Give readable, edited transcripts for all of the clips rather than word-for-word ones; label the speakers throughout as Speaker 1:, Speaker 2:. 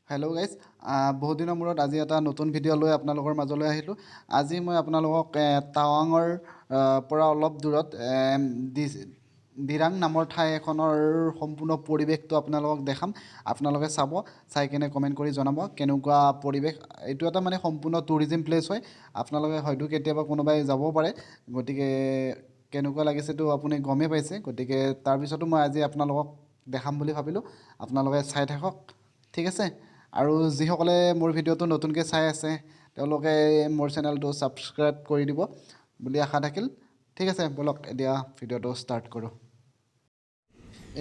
Speaker 1: Hello' guys বহুত দিনৰ মূৰত আজি এটা নতুন ভিডিঅ' লৈ আপোনালোকৰ মাজলৈ আহিলোঁ। আজি মই আপোনালোকক টাৱাঙৰ পৰা অলপ দূৰত দিৰাং নামৰ ঠাই এখনৰ সম্পূৰ্ণ পৰিৱেশটো আপোনালোকক দেখাম। আপোনালোকে চাব, চাই কিনে কমেণ্ট কৰি জনাব কেনেকুৱা পৰিৱেশ। এইটো এটা মানে সম্পূৰ্ণ টুৰিজিম প্লেচ হয়। আপোনালোকে হয়তো কেতিয়াবা কোনোবাই যাবও পাৰে, গতিকে কেনেকুৱা লাগিছেতো আপুনি গমেই পাইছে। গতিকে তাৰপিছতো মই আজি আপোনালোকক দেখাম বুলি ভাবিলোঁ। আপোনালোকে চাই থাকক, ঠিক আছে। আৰু যিসকলে মোৰ ভিডিঅ'টো নতুনকৈ চাই আছে তেওঁলোকে মোৰ চেনেলটো ছাবস্ক্ৰাইব কৰি দিব বুলি আশা থাকিল। ঠিক আছে, ব'লক এতিয়া ভিডিঅ'টো ষ্টাৰ্ট কৰোঁ।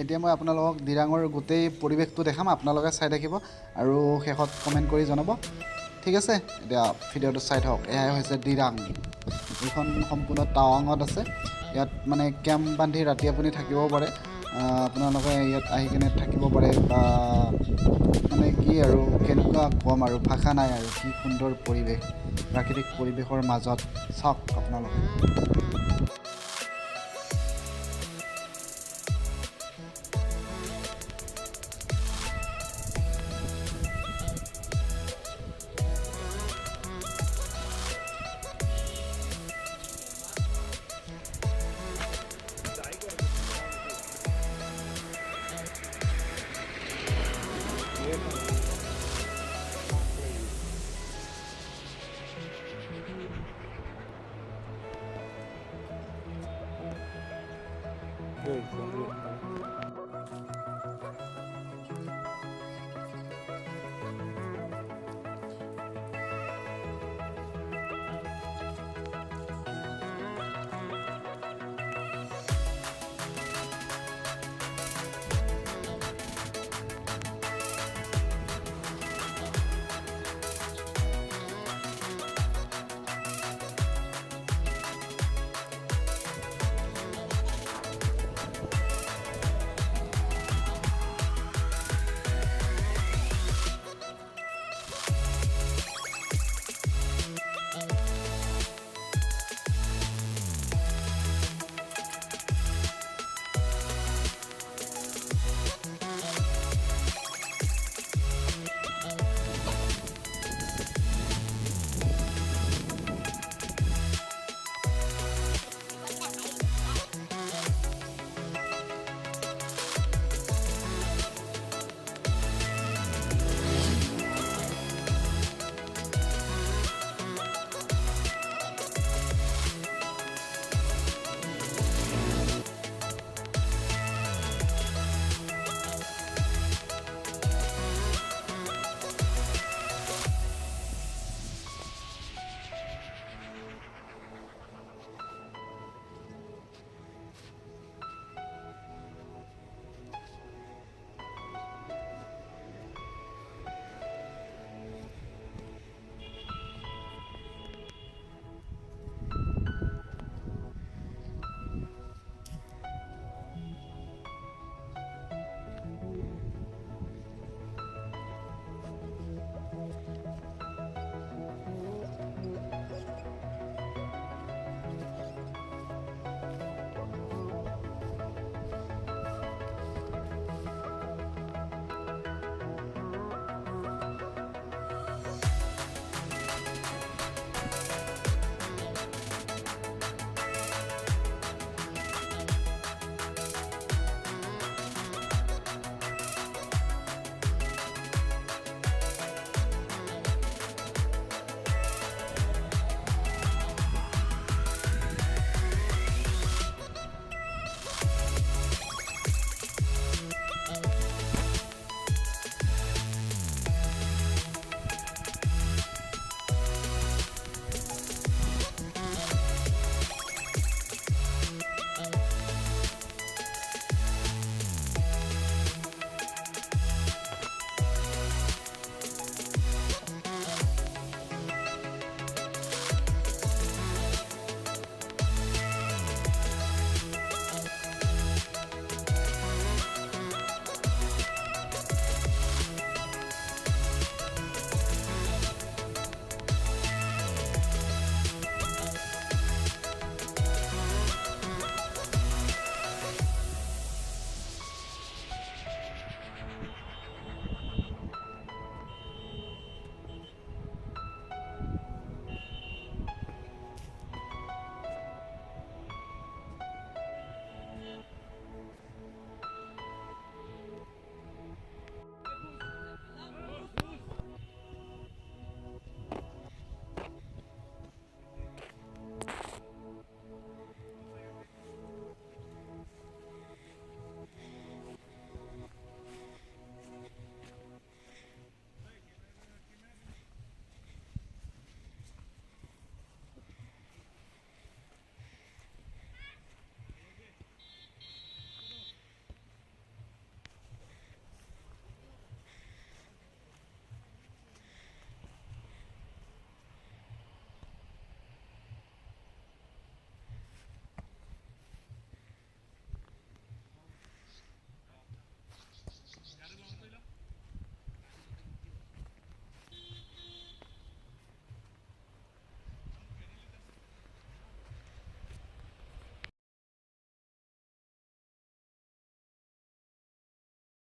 Speaker 1: এতিয়া মই আপোনালোকক দিৰাঙৰ গোটেই পৰিৱেশটো দেখাম, আপোনালোকে চাই থাকিব আৰু শেষত কমেণ্ট কৰি জনাব, ঠিক আছে। এতিয়া ভিডিঅ'টো চাই থাকক। এয়াই হৈছে দিৰাং। এইখন সম্পূৰ্ণ টাৱাঙত আছে। ইয়াত মানে কেম্প বান্ধি ৰাতি আপুনি থাকিবও পাৰে। আপোনালোকে ইয়াত আহি কিনে থাকিব পাৰে, বা মানে কি আৰু কেনেকুৱা ক'ম আৰু, ভাষা নাই আৰু। কি সুন্দৰ পৰিৱেশ, প্ৰাকৃতিক পৰিৱেশৰ মাজত চাওক আপোনালোকে।